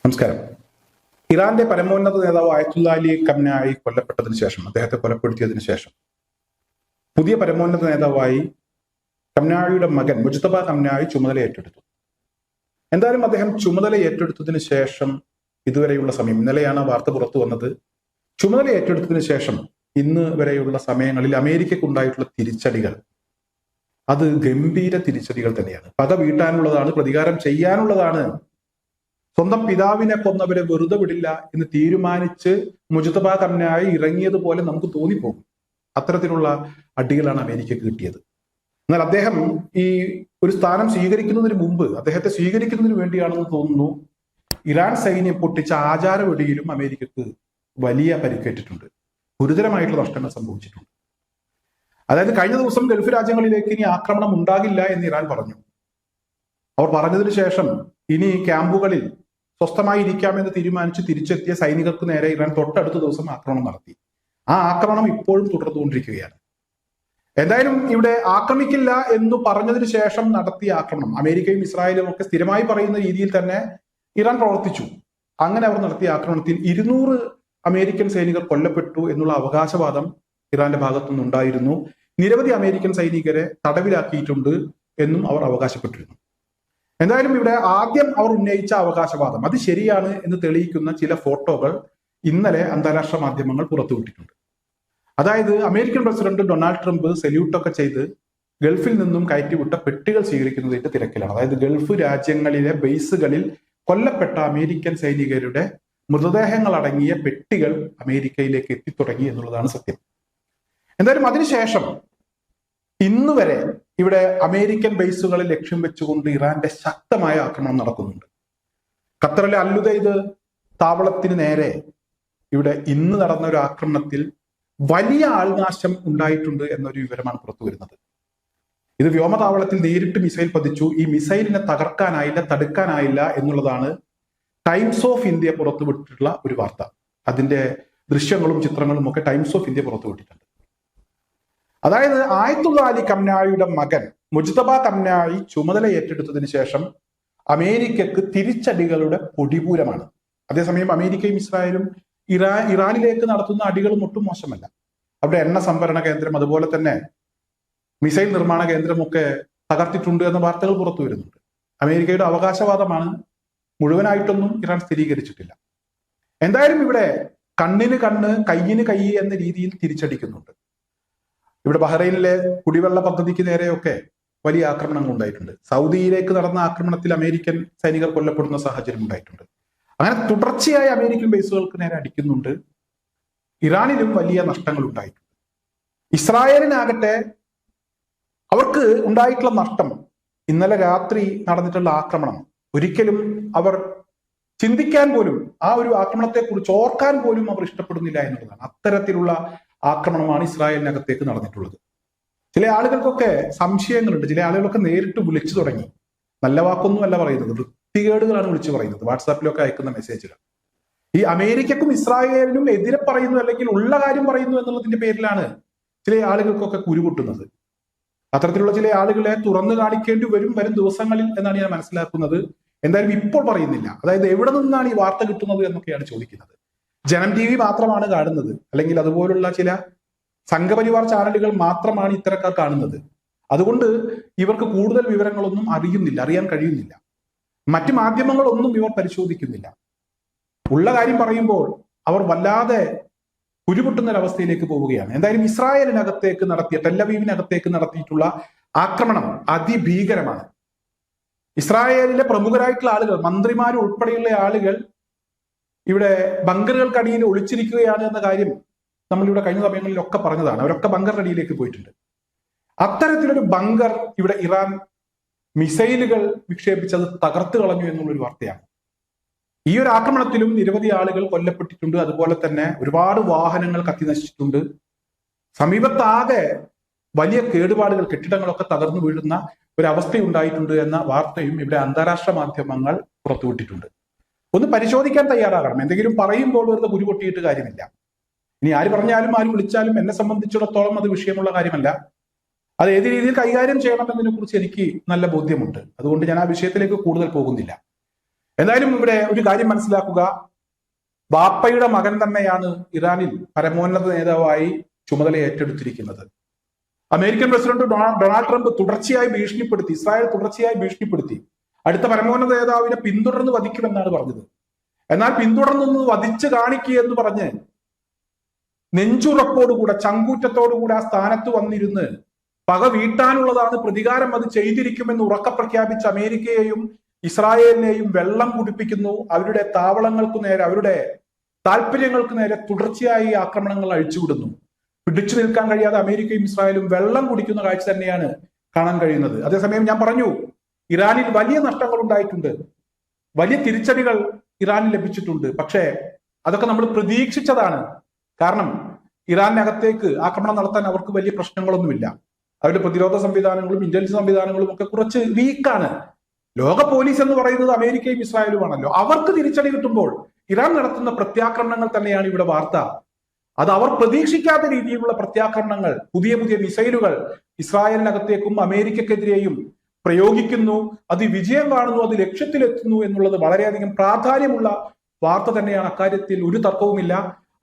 നമസ്കാരം. ഇറാന്റെ പരമോന്നത നേതാവ് ആയത്തുള്ള അലി ഖംനായി കൊല്ലപ്പെട്ടതിന് ശേഷം, അദ്ദേഹത്തെ കൊലപ്പെടുത്തിയതിനു ശേഷം പുതിയ പരമോന്നത നേതാവായി ഖംനായിയുടെ മകൻ മുജ്തബ ഖംനായി ചുമതല ഏറ്റെടുത്തു. എന്തായാലും അദ്ദേഹം ചുമതല ഏറ്റെടുത്തതിന് ശേഷം ഇതുവരെയുള്ള സമയം, ഇന്നലെയാണ് വാർത്ത പുറത്തു വന്നത്, ചുമതല ഏറ്റെടുത്തതിന് ശേഷം ഇന്ന് വരെയുള്ള സമയങ്ങളിൽ അമേരിക്കക്കുണ്ടായിട്ടുള്ള തിരിച്ചടികൾ അത് ഗംഭീര തിരിച്ചടികൾ തന്നെയാണ്. പക വീട്ടാനുള്ളതാണ്, പ്രതികാരം ചെയ്യാനുള്ളതാണ്. സ്വന്തം പിതാവിനെ കൊന്നവരെ വെറുതെ വിടില്ല എന്ന് തീരുമാനിച്ച് മുജ്തബ ഖംനായി ഇറങ്ങിയതുപോലെ നമുക്ക് തോന്നിപ്പോകും. അത്തരത്തിലുള്ള അടികളാണ് അമേരിക്കക്ക് കിട്ടിയത്. എന്നാൽ അദ്ദേഹം ഈ ഒരു സ്ഥാനം സ്വീകരിക്കുന്നതിന് മുമ്പ്, അദ്ദേഹത്തെ സ്വീകരിക്കുന്നതിന് വേണ്ടിയാണെന്ന് തോന്നുന്നു, ഇറാൻ സൈന്യം പൊട്ടിച്ച ആചാര വെടിയിലും അമേരിക്കക്ക് വലിയ പരിക്കേറ്റിട്ടുണ്ട്, ഗുരുതരമായിട്ടുള്ള നഷ്ടങ്ങൾ സംഭവിച്ചിട്ടുണ്ട്. അതായത് കഴിഞ്ഞ ദിവസം ഗൾഫ് രാജ്യങ്ങളിലേക്ക് ഇനി ആക്രമണം ഉണ്ടാകില്ല എന്ന് ഇറാൻ പറഞ്ഞു. അവർ പറഞ്ഞതിന് ശേഷം ഇനി ക്യാമ്പുകളിൽ സ്വസ്ഥമായി ഇരിക്കാമെന്ന് തീരുമാനിച്ച് തിരിച്ചെത്തിയ സൈനികർക്ക് നേരെ ഇറാൻ തൊട്ടടുത്ത ദിവസം ആക്രമണം നടത്തി. ആ ആക്രമണം ഇപ്പോഴും തുടർന്നുകൊണ്ടിരിക്കുകയാണ്. എന്തായാലും ഇവിടെ ആക്രമിക്കില്ല എന്ന് പറഞ്ഞതിന് ശേഷം നടത്തിയ ആക്രമണം, അമേരിക്കയും ഇസ്രായേലും ഒക്കെ സ്ഥിരമായി പറയുന്ന രീതിയിൽ തന്നെ ഇറാൻ പ്രവർത്തിച്ചു. അങ്ങനെ അവർ നടത്തിയ ആക്രമണത്തിൽ 200 അമേരിക്കൻ സൈനികർ കൊല്ലപ്പെട്ടു എന്നുള്ള അവകാശവാദം ഇറാന്റെ ഭാഗത്തുനിന്നുണ്ടായിരുന്നു. നിരവധി അമേരിക്കൻ സൈനികരെ തടവിലാക്കിയിട്ടുണ്ട് എന്നും അവർ അവകാശപ്പെട്ടിരുന്നു. എന്തായാലും ഇവിടെ ആദ്യം അവർ ഉന്നയിച്ച അവകാശവാദം അത് ശരിയാണ് എന്ന് തെളിയിക്കുന്ന ചില ഫോട്ടോകൾ ഇന്നലെ അന്താരാഷ്ട്ര മാധ്യമങ്ങൾ പുറത്തുവിട്ടിട്ടുണ്ട്. അതായത് അമേരിക്കൻ പ്രസിഡന്റ് ഡൊണാൾഡ് ട്രംപ് സല്യൂട്ടൊക്കെ ചെയ്ത് ഗൾഫിൽ നിന്നും കയറ്റിവിട്ട പെട്ടികൾ സ്വീകരിക്കുന്നതിന്റെ തിരക്കിലാണ്. അതായത് ഗൾഫ് രാജ്യങ്ങളിലെ ബേസുകളിൽ കൊല്ലപ്പെട്ട അമേരിക്കൻ സൈനികരുടെ മൃതദേഹങ്ങൾ അടങ്ങിയ പെട്ടികൾ അമേരിക്കയിലേക്ക് എത്തിത്തുടങ്ങി എന്നുള്ളതാണ് സത്യം. എന്തായാലും അതിനുശേഷം ഇന്ന് വരെ ഇവിടെ അമേരിക്കൻ ബേസുകളെ ലക്ഷ്യം വെച്ചുകൊണ്ട് ഇറാന്റെ ശക്തമായ ആക്രമണം നടക്കുന്നുണ്ട്. ഖത്തറിലെ അൽ-ഉദൈദ് താവളത്തിന് നേരെ ഇവിടെ ഇന്ന് നടന്ന ഒരു ആക്രമണത്തിൽ വലിയ ആൾനാശം ഉണ്ടായിട്ടുണ്ട് എന്നൊരു വിവരമാണ് പുറത്തു വരുന്നത്. ഇത് വ്യോമതാവളത്തിൽ നേരിട്ട് മിസൈൽ പതിച്ചു. ഈ മിസൈലിനെ തകർക്കാനായില്ല, തടുക്കാനായില്ല എന്നുള്ളതാണ് ടൈംസ് ഓഫ് ഇന്ത്യ പുറത്തുവിട്ടിട്ടുള്ള ഒരു വാർത്ത. അതിന്റെ ദൃശ്യങ്ങളും ചിത്രങ്ങളും ഒക്കെ ടൈംസ് ഓഫ് ഇന്ത്യ പുറത്തുവിട്ടിട്ടുണ്ട്. അതായത് ആയത്തുള്ള അലി ഖംനായിയുടെ മകൻ മുജ്തബ ഖംനായി ചുമതല ഏറ്റെടുത്തതിന് ശേഷം അമേരിക്കക്ക് തിരിച്ചടികളുടെ പൊടിപൂരമാണ്. അതേസമയം അമേരിക്കയും ഇസ്രായേലും ഇറാനിലേക്ക് നടത്തുന്ന അടികളും ഒട്ടും മോശമല്ല. അവിടെ എണ്ണ സംഭരണ കേന്ദ്രം, അതുപോലെ തന്നെ മിസൈൽ നിർമ്മാണ കേന്ദ്രമൊക്കെ തകർത്തിട്ടുണ്ട് എന്ന വാർത്തകൾ പുറത്തു വരുന്നുണ്ട്. അമേരിക്കയുടെ അവകാശവാദമാണ്, മുഴുവനായിട്ടൊന്നും ഇറാൻ സ്ഥിരീകരിച്ചിട്ടില്ല. എന്തായാലും ഇവിടെ കണ്ണിന് കണ്ണ് കയ്യിന് കൈ എന്ന രീതിയിൽ തിരിച്ചടിക്കുന്നുണ്ട്. ഇവിടെ ബഹ്റൈനിലെ കുടിവെള്ള പദ്ധതിക്ക് നേരെയൊക്കെ വലിയ ആക്രമണങ്ങൾ ഉണ്ടായിട്ടുണ്ട്. സൗദിയിലേക്ക് നടന്ന ആക്രമണത്തിൽ അമേരിക്കൻ സൈനികർ കൊല്ലപ്പെടുന്ന സാഹചര്യം ഉണ്ടായിട്ടുണ്ട്. അങ്ങനെ തുടർച്ചയായ അമേരിക്കൻ ബേസുകൾക്ക് നേരെ അടിക്കുന്നുണ്ട്. ഇറാനിലും വലിയ നഷ്ടങ്ങൾ ഉണ്ടായിട്ടുണ്ട്. ഇസ്രായേലിനാകട്ടെ അവർക്ക് ഉണ്ടായിട്ടുള്ള നഷ്ടം, ഇന്നലെ രാത്രി നടന്നിട്ടുള്ള ആക്രമണം ഒരിക്കലും അവർ ചിന്തിക്കാൻ പോലും, ആ ഒരു ആക്രമണത്തെ കുറിച്ച് ഓർക്കാൻ പോലും അവർ ഇഷ്ടപ്പെടുന്നില്ല എന്നുള്ളതാണ്. അത്തരത്തിലുള്ള ആക്രമണമാണ് ഇസ്രായേലിനകത്തേക്ക് നടന്നിട്ടുള്ളത്. ചില ആളുകൾക്കൊക്കെ സംശയങ്ങളുണ്ട്. ചില ആളുകളൊക്കെ നേരിട്ട് വിളിച്ചു തുടങ്ങി. നല്ല വാക്കൊന്നും അല്ല പറയുന്നത്, വൃത്തികേടുകളാണ് വിളിച്ചു പറയുന്നത്. വാട്സാപ്പിലൊക്കെ അയക്കുന്ന മെസ്സേജുകൾ ഈ അമേരിക്കക്കും ഇസ്രായേലിനും എതിരെ പറയുന്നു, അല്ലെങ്കിൽ ഉള്ള കാര്യം പറയുന്നു എന്നുള്ളതിന്റെ പേരിലാണ് ചില ആളുകൾക്കൊക്കെ കുരുപൊട്ടുന്നത്. അത്തരത്തിലുള്ള ചില ആളുകളെ തുറന്നു കാണിക്കേണ്ടി വരും ദിവസങ്ങളിൽ എന്നാണ് ഞാൻ മനസ്സിലാക്കുന്നത്. എന്തായാലും ഇപ്പോൾ പറയുന്നില്ല. അതായത് എവിടെ നിന്നാണ് ഈ വാർത്ത കിട്ടുന്നത് എന്നൊക്കെയാണ് ചോദിക്കുന്നത്. ജനം TV മാത്രമാണ് കാണുന്നത്, അല്ലെങ്കിൽ അതുപോലുള്ള ചില സംഘപരിവാർ ചാനലുകൾ മാത്രമാണ് ഇത്തരക്കാർ കാണുന്നത്. അതുകൊണ്ട് ഇവർക്ക് കൂടുതൽ വിവരങ്ങളൊന്നും അറിയാൻ കഴിയുന്നില്ല. മറ്റു മാധ്യമങ്ങളൊന്നും ഇവർ പരിശോധിക്കുന്നില്ല. ഉള്ള കാര്യം പറയുമ്പോൾ അവർ വല്ലാതെ കുരുപൊട്ടുന്ന ഒരവസ്ഥയിലേക്ക് പോവുകയാണ്. എന്തായാലും ഇസ്രായേലിനകത്തേക്ക് നടത്തിയ, ടെല്ലവീവിനകത്തേക്ക് നടത്തിയിട്ടുള്ള ആക്രമണം അതിഭീകരമാണ്. ഇസ്രായേലിലെ പ്രമുഖരായിട്ടുള്ള ആളുകൾ, മന്ത്രിമാർ ഉൾപ്പെടെയുള്ള ആളുകൾ ഇവിടെ ബങ്കറുകൾക്കടിയിൽ ഒളിച്ചിരിക്കുകയാണ് എന്ന കാര്യം നമ്മളിവിടെ കഴിഞ്ഞ സമയങ്ങളിലൊക്കെ പറഞ്ഞതാണ്. അവരൊക്കെ ബങ്കറിനടിയിലേക്ക് പോയിട്ടുണ്ട്. അത്തരത്തിലൊരു ബങ്കർ ഇവിടെ ഇറാൻ മിസൈലുകൾ വിക്ഷേപിച്ചത് തകർത്ത് കളഞ്ഞു എന്നുള്ളൊരു വാർത്തയാണ്. ഈ ഒരു ആക്രമണത്തിലും നിരവധി ആളുകൾ കൊല്ലപ്പെട്ടിട്ടുണ്ട്. അതുപോലെ തന്നെ ഒരുപാട് വാഹനങ്ങൾ കത്തിനശിച്ചിട്ടുണ്ട്. സമീപത്താകെ വലിയ കേടുപാടുകൾ, കെട്ടിടങ്ങളൊക്കെ തകർന്നു വീഴുന്ന ഒരവസ്ഥയുണ്ടായിട്ടുണ്ട് എന്ന വാർത്തയും ഇവിടെ അന്താരാഷ്ട്ര മാധ്യമങ്ങൾ പുറത്തുവിട്ടിട്ടുണ്ട്. ഒന്ന് പരിശോധിക്കാൻ തയ്യാറാകണം. എന്തെങ്കിലും പറയുമ്പോൾ വെറുതെ കുരുപൊട്ടിയിട്ട് കാര്യമില്ല. ഇനി ആര് പറഞ്ഞാലും ആര് വിളിച്ചാലും എന്നെ സംബന്ധിച്ചിടത്തോളം അത് വിഷയമുള്ള കാര്യമല്ല. അത് ഏത് രീതിയിൽ കൈകാര്യം ചെയ്യണമെന്നതിനെ കുറിച്ച് എനിക്ക് നല്ല ബോധ്യമുണ്ട്. അതുകൊണ്ട് ഞാൻ ആ വിഷയത്തിലേക്ക് കൂടുതൽ പോകുന്നില്ല. എന്തായാലും ഇവിടെ ഒരു കാര്യം മനസ്സിലാക്കുക, ബാപ്പയുടെ മകൻ തന്നെയാണ് ഇറാനിൽ പരമോന്നത നേതാവായി ചുമതല ഏറ്റെടുത്തിരിക്കുന്നത്. അമേരിക്കൻ പ്രസിഡന്റ് ഡൊണാൾഡ് ട്രംപ് തുടർച്ചയായി ഭീഷണിപ്പെടുത്തി, ഇസ്രായേൽ തുടർച്ചയായി ഭീഷണിപ്പെടുത്തി അടുത്ത പരമോന്നത നേതാവിനെ പിന്തുടർന്ന് വധിക്കുമെന്നാണ് പറഞ്ഞത്. എന്നാൽ പിന്തുടർന്നൊന്ന് വധിച്ച് കാണിക്കുക എന്ന് പറഞ്ഞ് നെഞ്ചുറപ്പോടുകൂടെ ചങ്കൂറ്റത്തോടുകൂടെ ആ സ്ഥാനത്ത് വന്നിരുന്ന് പക വീട്ടാനുള്ളതാണ്, പ്രതികാരം അത് ചെയ്തിരിക്കുമെന്ന് ഉറക്കെ പ്രഖ്യാപിച്ച അമേരിക്കയെയും ഇസ്രായേലിനെയും വെള്ളം കുടിപ്പിക്കുന്നു. അവരുടെ താവളങ്ങൾക്ക് നേരെ, അവരുടെ താല്പര്യങ്ങൾക്ക് നേരെ തുടർച്ചയായി ആക്രമണങ്ങൾ അഴിച്ചുവിടുന്നു. പിടിച്ചു നിൽക്കാൻ കഴിയാതെ അമേരിക്കയും ഇസ്രായേലും വെള്ളം കുടിക്കുന്ന കാഴ്ച തന്നെയാണ് കാണാൻ കഴിയുന്നത്. അതേസമയം ഞാൻ പറഞ്ഞു, ഇറാനിൽ വലിയ നഷ്ടങ്ങൾ ഉണ്ടായിട്ടുണ്ട്, വലിയ തിരിച്ചടികൾ ഇറാനിൽ ലഭിച്ചിട്ടുണ്ട്. പക്ഷേ അതൊക്കെ നമ്മൾ പ്രതീക്ഷിച്ചതാണ്. കാരണം ഇറാനകത്തേക്ക് ആക്രമണം നടത്താൻ അവർക്ക് വലിയ പ്രശ്നങ്ങളൊന്നുമില്ല. അവരുടെ പ്രതിരോധ സംവിധാനങ്ങളും ഇന്റലിജൻസ് സംവിധാനങ്ങളും ഒക്കെ കുറച്ച് വീക്കാണ്. ലോക പോലീസ് എന്ന് പറയുന്നത് അമേരിക്കയും ഇസ്രായേലുമാണല്ലോ. അവർക്ക് തിരിച്ചടി കിട്ടുമ്പോൾ ഇറാൻ നടത്തുന്ന പ്രത്യാക്രമണങ്ങൾ തന്നെയാണ് ഇവിടെ വാർത്ത. അത് അവർ പ്രതീക്ഷിക്കാത്ത രീതിയിലുള്ള പ്രത്യാക്രമണങ്ങൾ, പുതിയ പുതിയ മിസൈലുകൾ ഇസ്രായേലിനകത്തേക്കും അമേരിക്കക്കെതിരെയും പ്രയോഗിക്കുന്നു. അത് വിജയം കാണുന്നു, അത് ലക്ഷ്യത്തിലെത്തുന്നു എന്നുള്ളത് വളരെയധികം പ്രാധാന്യമുള്ള വാർത്ത തന്നെയാണ്. അക്കാര്യത്തിൽ ഒരു തർക്കവുമില്ല.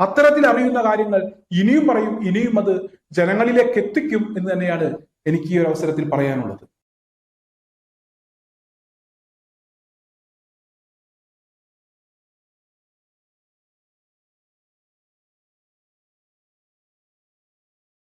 അത്തരത്തിൽ അറിയുന്ന കാര്യങ്ങൾ ഇനിയും പറയും, ഇനിയും അത് ജനങ്ങളിലേക്ക് എത്തിക്കും എന്ന് തന്നെയാണ് എനിക്ക് ഈ ഒരു അവസരത്തിൽ പറയാനുള്ളത്.